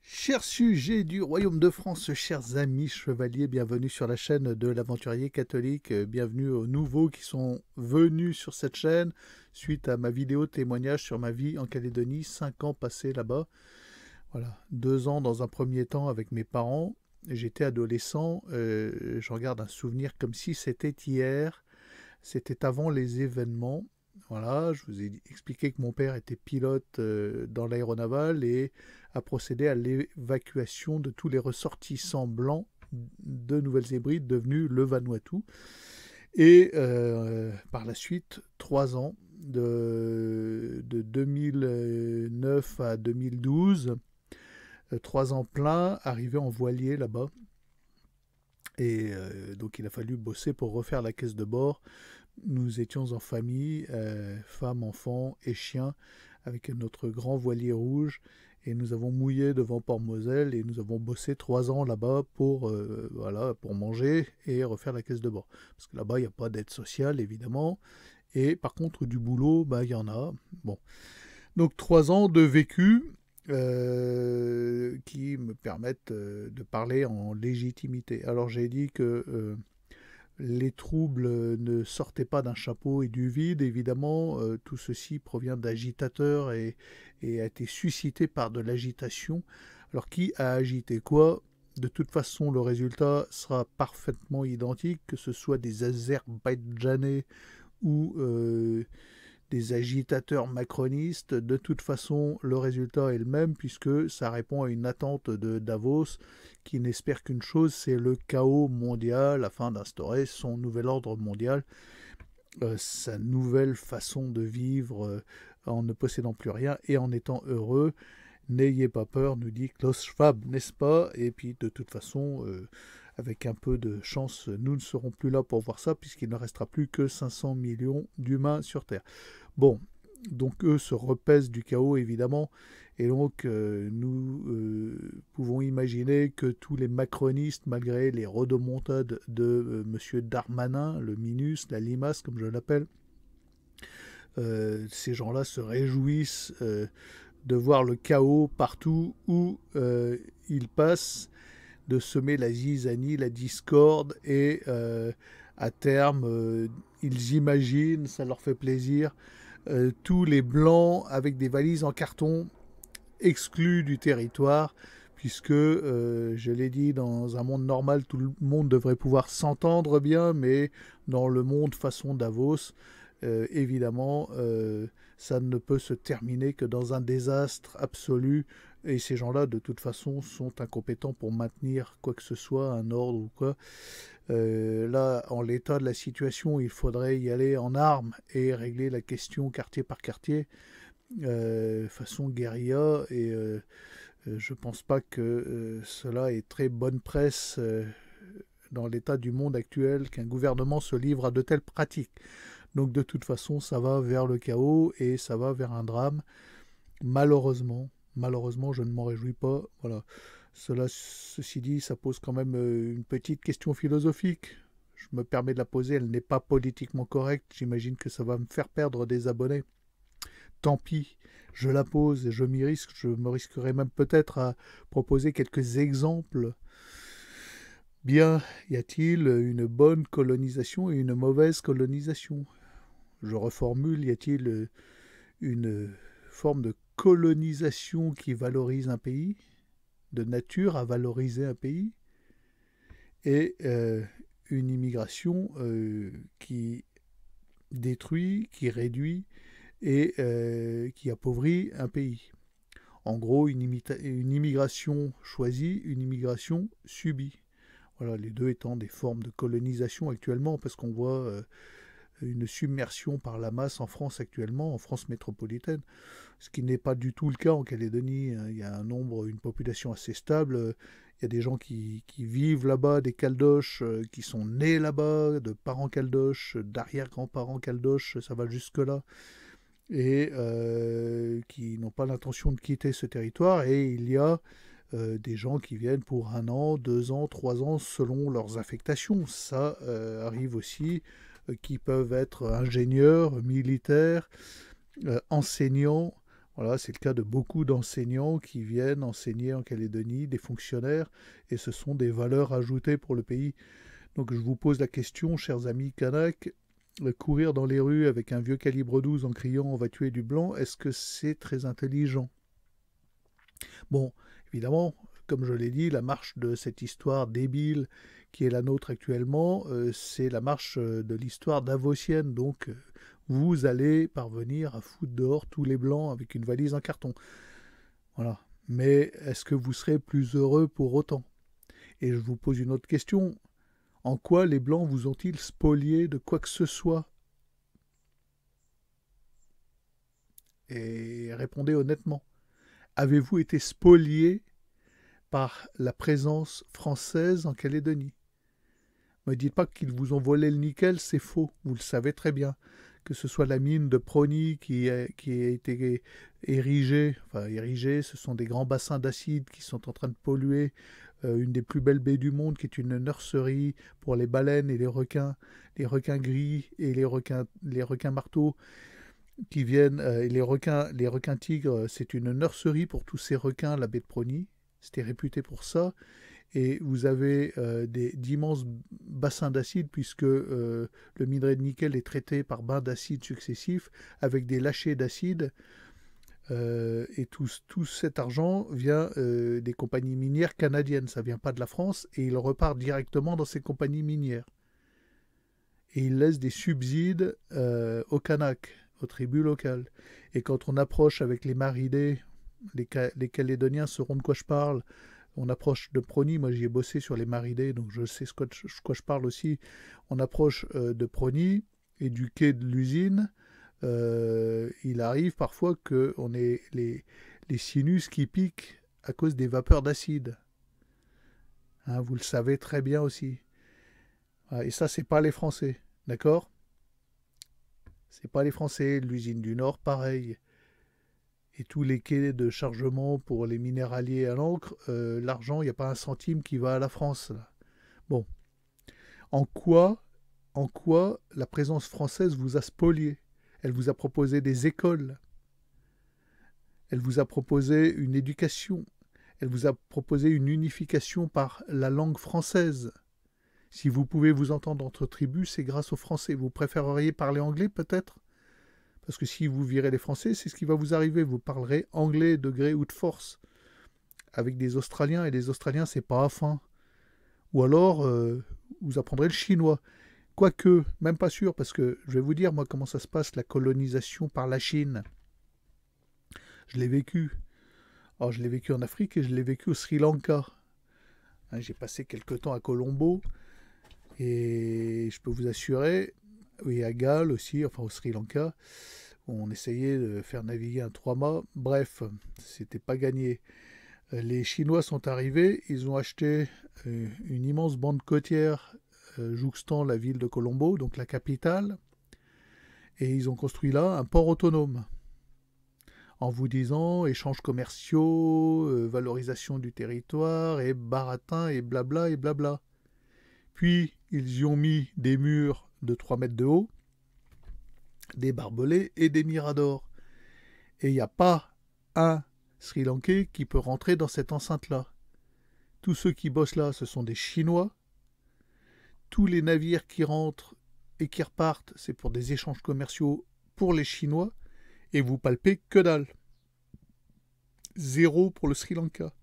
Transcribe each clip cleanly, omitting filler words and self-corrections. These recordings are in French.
Chers sujets du Royaume de France, chers amis chevaliers, bienvenue sur la chaîne de l'Aventurier Catholique, bienvenue aux nouveaux qui sont venus sur cette chaîne suite à ma vidéo témoignage sur ma vie en Calédonie, 5 ans passés là-bas. Voilà, 2 ans dans un premier temps avec mes parents, j'étais adolescent, je regarde un souvenir comme si c'était hier, c'était avant les événements. Voilà, je vous ai expliqué que mon père était pilote dans l'aéronaval et a procédé à l'évacuation de tous les ressortissants blancs de Nouvelle-Hébride devenus le Vanuatu. Et par la suite, 3 ans, de 2009 à 2012, 3 ans pleins, arrivé en voilier là-bas. Et donc il a fallu bosser pour refaire la caisse de bord. Nous étions en famille, femmes, enfants et chiens, avec notre grand voilier rouge. Et nous avons mouillé devant Port-Moselle et nous avons bossé 3 ans là-bas voilà, pour manger et refaire la caisse de bord. Parce que là-bas, il n'y a pas d'aide sociale, évidemment. Et par contre, du boulot, bah, il y en a. Bon. Donc 3 ans de vécu qui me permettent de parler en légitimité. Alors j'ai dit que les troubles ne sortaient pas d'un chapeau et du vide, évidemment, tout ceci provient d'agitateurs et a été suscité par de l'agitation. Alors qui a agité quoi? De toute façon, le résultat sera parfaitement identique, que ce soit des Azerbaïdjanais ou des agitateurs macronistes. De toute façon, le résultat est le même puisque ça répond à une attente de Davos qui n'espère qu'une chose, c'est le chaos mondial afin d'instaurer son nouvel ordre mondial, sa nouvelle façon de vivre en ne possédant plus rien et en étant heureux. N'ayez pas peur, nous dit Klaus Schwab, n'est-ce pas? Et puis de toute façon, avec un peu de chance, nous ne serons plus là pour voir ça, puisqu'il ne restera plus que 500 millions d'humains sur Terre. Bon, donc eux se repaissent du chaos, évidemment, et donc nous pouvons imaginer que tous les macronistes, malgré les rodomontades de M. Darmanin, le Minus, la limace, comme je l'appelle, ces gens-là se réjouissent de voir le chaos partout où ils passent, de semer la zizanie, la discorde, et à terme, ils imaginent, ça leur fait plaisir, tous les blancs avec des valises en carton exclus du territoire, puisque, je l'ai dit, dans un monde normal, tout le monde devrait pouvoir s'entendre bien, mais dans le monde façon Davos, évidemment, ça ne peut se terminer que dans un désastre absolu. Et ces gens-là, de toute façon, sont incompétents pour maintenir quoi que ce soit, un ordre ou quoi. Là, en l'état de la situation, il faudrait y aller en armes et régler la question quartier par quartier, façon guérilla. Et je pense pas que cela ait très bonne presse dans l'état du monde actuel qu'un gouvernement se livre à de telles pratiques. Donc de toute façon, ça va vers le chaos et ça va vers un drame. Malheureusement, malheureusement, je ne m'en réjouis pas. Voilà. Ceci dit, ça pose quand même une petite question philosophique. Je me permets de la poser, elle n'est pas politiquement correcte. J'imagine que ça va me faire perdre des abonnés. Tant pis, je la pose et je m'y risque. Je me risquerai même peut-être à proposer quelques exemples. Bien, y a-t-il une bonne colonisation et une mauvaise colonisation? Je reformule, y a-t-il une forme de colonisation qui valorise un pays, de nature à valoriser un pays, et une immigration qui détruit, qui réduit et qui appauvrit un pays? En gros, une immigration choisie, une immigration subie. Voilà, les deux étant des formes de colonisation actuellement, parce qu'on voit une submersion par la masse en France actuellement, en France métropolitaine, ce qui n'est pas du tout le cas en Calédonie. Il y a une population assez stable. Il y a des gens qui vivent là-bas, des caldoches, qui sont nés là-bas, de parents caldoches, d'arrière-grands-parents caldoches, ça va jusque-là, et qui n'ont pas l'intention de quitter ce territoire. Et il y a des gens qui viennent pour 1 an, 2 ans, 3 ans, selon leurs affectations. Ça arrive aussi, qui peuvent être ingénieurs, militaires, enseignants, Voilà, c'est le cas de beaucoup d'enseignants qui viennent enseigner en Calédonie, des fonctionnaires, et ce sont des valeurs ajoutées pour le pays. Donc je vous pose la question, chers amis Kanak, courir dans les rues avec un vieux calibre 12 en criant on va tuer du blanc, est-ce que c'est très intelligent? Bon, évidemment, comme je l'ai dit, la marche de cette histoire débile qui est la nôtre actuellement, c'est la marche de l'histoire davosienne. Donc, vous allez parvenir à foutre dehors tous les blancs avec une valise en carton. Voilà. Mais est-ce que vous serez plus heureux pour autant? Et je vous pose une autre question. En quoi les blancs vous ont-ils spolié de quoi que ce soit? Et répondez honnêtement. Avez-vous été spolié par la présence française en Calédonie? Ne me dites pas qu'ils vous ont volé le nickel, c'est faux, vous le savez très bien. Que ce soit la mine de Prony qui a été érigée, ce sont des grands bassins d'acide qui sont en train de polluer une des plus belles baies du monde, qui est une nurserie pour les baleines et les requins gris et les requins marteaux qui viennent, et les requins tigres, c'est une nurserie pour tous ces requins, la baie de Prony. C'était réputé pour ça. Et vous avez d'immenses bassins d'acide puisque le minerai de nickel est traité par bains d'acide successifs avec des lâchers d'acide. Et tout cet argent vient des compagnies minières canadiennes, ça ne vient pas de la France, et il repart directement dans ces compagnies minières. Et il laisse des subsides aux Kanaks, aux tribus locales. Et quand on approche avec les Maridés, les Calédoniens sauront de quoi je parle. On approche de Prony, moi j'y ai bossé sur les Maridés, donc je sais quoi je parle aussi. On approche de Prony et du quai de l'usine. Il arrive parfois qu'on ait les sinus qui piquent à cause des vapeurs d'acide. Hein, vous le savez très bien aussi. Et ça, c'est pas les Français, d'accord? C'est pas les Français. L'usine du Nord, pareil. Et tous les quais de chargement pour les minéraliers à l'encre, l'argent, il n'y a pas un centime qui va à la France. Là. Bon. En quoi la présence française vous a spolié? Elle vous a proposé des écoles. Elle vous a proposé une éducation. Elle vous a proposé une unification par la langue française. Si vous pouvez vous entendre entre tribus, c'est grâce aux Français. Vous préféreriez parler anglais peut-être? Parce que si vous virez les Français, c'est ce qui va vous arriver. Vous parlerez anglais de gré ou de force. Avec des Australiens, et les Australiens, c'est pas à faim. Ou alors, vous apprendrez le chinois. Quoique, même pas sûr, parce que je vais vous dire, moi, comment ça se passe, la colonisation par la Chine. Je l'ai vécu. Alors, je l'ai vécu en Afrique et je l'ai vécu au Sri Lanka. Hein, j'ai passé quelques temps à Colombo. Et je peux vous assurer, oui, à Galles aussi, enfin au Sri Lanka, on essayait de faire naviguer un 3-mâts. Bref, c'était pas gagné. Les Chinois sont arrivés, ils ont acheté une immense bande côtière jouxtant la ville de Colombo, donc la capitale, et ils ont construit là un port autonome. En vous disant échanges commerciaux, valorisation du territoire, et baratin, et blabla, et blabla. Puis, ils y ont mis des murs de 3 mètres de haut, des barbelés et des miradors. Et il n'y a pas un Sri Lankais qui peut rentrer dans cette enceinte-là. Tous ceux qui bossent là, ce sont des Chinois. Tous les navires qui rentrent et qui repartent, c'est pour des échanges commerciaux pour les Chinois. Et vous palpez que dalle. Zéro pour le Sri Lanka.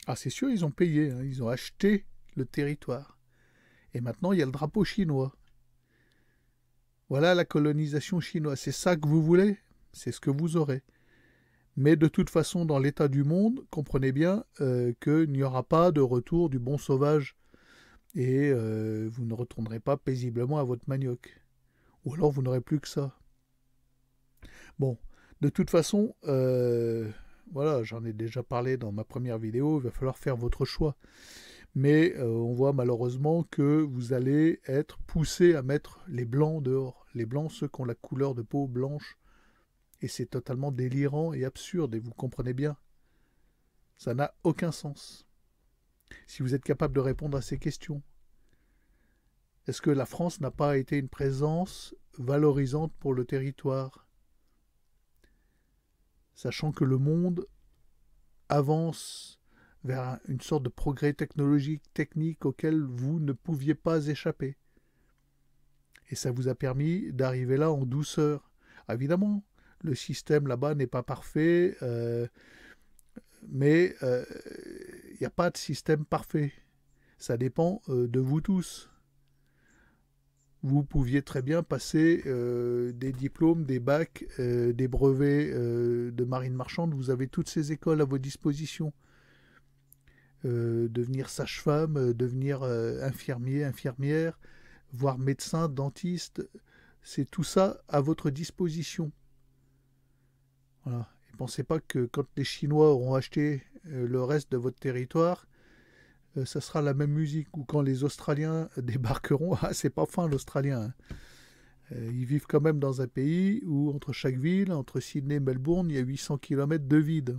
Ah, c'est sûr, ils ont payé, hein, ils ont acheté le territoire. Et maintenant, il y a le drapeau chinois. Voilà la colonisation chinoise. C'est ça que vous voulez? C'est ce que vous aurez. Mais de toute façon, dans l'état du monde, comprenez bien qu'il n'y aura pas de retour du bon sauvage. Et vous ne retournerez pas paisiblement à votre manioc. Ou alors vous n'aurez plus que ça. Bon, de toute façon, voilà, j'en ai déjà parlé dans ma première vidéo, il va falloir faire votre choix. Mais on voit malheureusement que vous allez être poussé à mettre les blancs dehors. Les blancs, ceux qui ont la couleur de peau blanche. Et c'est totalement délirant et absurde, et vous comprenez bien. Ça n'a aucun sens. Si vous êtes capable de répondre à ces questions. Est-ce que la France n'a pas été une présence valorisante pour le territoire? sachant que le monde avance vers une sorte de progrès technologique, technique auquel vous ne pouviez pas échapper. Et ça vous a permis d'arriver là en douceur. Évidemment, le système là-bas n'est pas parfait, mais il n'y a pas de système parfait. Ça dépend de vous tous. Vous pouviez très bien passer des diplômes, des bacs, des brevets de marine marchande. Vous avez toutes ces écoles à vos dispositions. Devenir sage-femme, devenir infirmier, infirmière, voire médecin, dentiste, c'est tout ça à votre disposition. Voilà. Et pensez pas que quand les Chinois auront acheté le reste de votre territoire, ça sera la même musique. Ou quand les Australiens débarqueront, ah, c'est pas fin l'Australien. Hein. Ils vivent quand même dans un pays où entre chaque ville, entre Sydney et Melbourne, il y a 800 km de vide.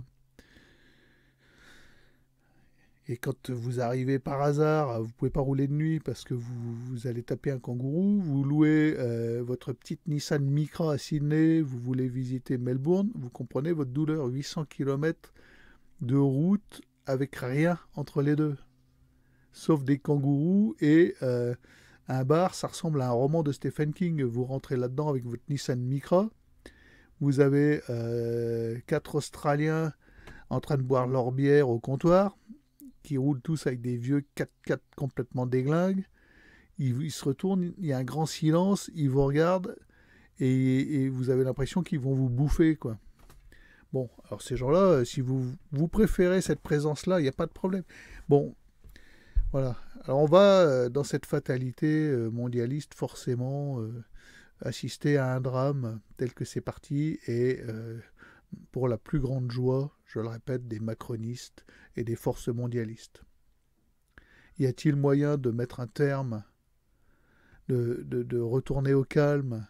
Et quand vous arrivez par hasard, vous ne pouvez pas rouler de nuit parce que vous allez taper un kangourou, vous louez votre petite Nissan Micra à Sydney, vous voulez visiter Melbourne, vous comprenez votre douleur, 800 km de route avec rien entre les deux. Sauf des kangourous et un bar, ça ressemble à un roman de Stephen King. Vous rentrez là-dedans avec votre Nissan Micra, vous avez 4 Australiens en train de boire leur bière au comptoir, qui roulent tous avec des vieux 4x4 complètement déglingues. Ils se retournent, il y a un grand silence, ils vous regardent et vous avez l'impression qu'ils vont vous bouffer, quoi. Bon, alors ces gens-là, si vous préférez cette présence-là, il n'y a pas de problème. Bon, voilà. Alors on va, dans cette fatalité mondialiste, forcément assister à un drame tel que c'est parti et pour la plus grande joie, je le répète, des macronistes et des forces mondialistes. Y a-t-il moyen de mettre un terme, de retourner au calme,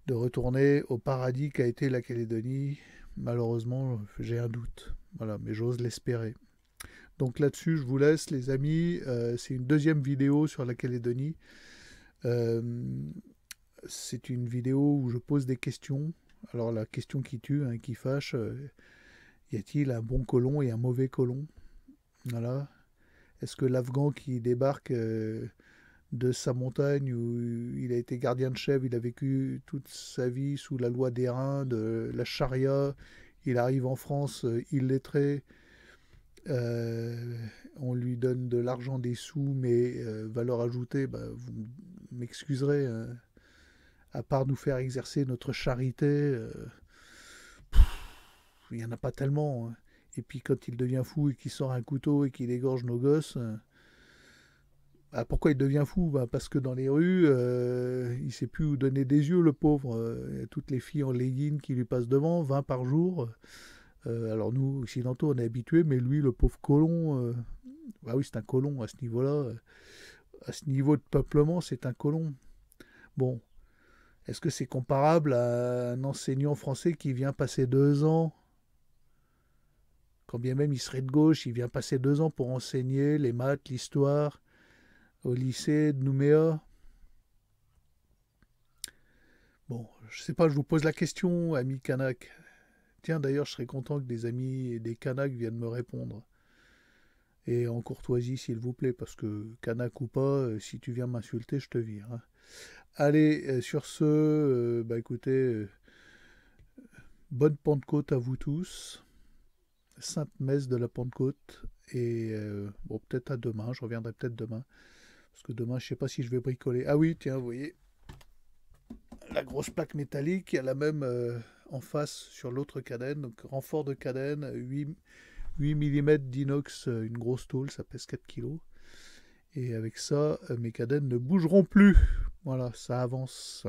de retourner au paradis qu'a été la Calédonie? Malheureusement, j'ai un doute. Voilà, mais j'ose l'espérer. Donc là-dessus, je vous laisse, les amis. C'est une deuxième vidéo sur la Calédonie. C'est une vidéo où je pose des questions. Alors la question qui tue, hein, qui fâche, y a-t-il un bon colon et un mauvais colon? Voilà. Est-ce que l'Afghan qui débarque de sa montagne où il a été gardien de chèvre, il a vécu toute sa vie sous la loi d'airain, de la charia, il arrive en France illettré, on lui donne de l'argent, des sous, mais valeur ajoutée, bah, vous m'excuserez, à part nous faire exercer notre charité, il n'y en a pas tellement. Hein. Et puis quand il devient fou et qu'il sort un couteau et qu'il égorge nos gosses, bah, pourquoi il devient fou? Bah, parce que dans les rues, il ne sait plus où donner des yeux, le pauvre. Il y a toutes les filles en leggings qui lui passent devant, 20 par jour. Alors nous, occidentaux, on est habitués, mais lui, le pauvre colon, bah oui, c'est un colon à ce niveau-là. À ce niveau de peuplement, c'est un colon. Bon, est-ce que c'est comparable à un enseignant français qui vient passer 2 ans, quand bien même il serait de gauche, il vient passer 2 ans pour enseigner les maths, l'histoire, au lycée de Nouméa? Bon, je sais pas, je vous pose la question, ami Kanak. Tiens, d'ailleurs, je serais content que des amis et des Kanaks viennent me répondre. Et en courtoisie, s'il vous plaît, parce que Kanak ou pas, si tu viens m'insulter, je te vire. Hein. Allez, sur ce, bah écoutez, bonne Pentecôte à vous tous. Sainte Messe de la Pentecôte. Et bon, peut-être à demain, je reviendrai peut-être demain. Parce que demain, je ne sais pas si je vais bricoler. Ah oui, tiens, vous voyez, la grosse plaque métallique, il y a la même en face sur l'autre cadène. Donc renfort de cadène, 8 mm d'inox, une grosse tôle, ça pèse 4 kg. Et avec ça, mes cadènes ne bougeront plus. Voilà, ça avance.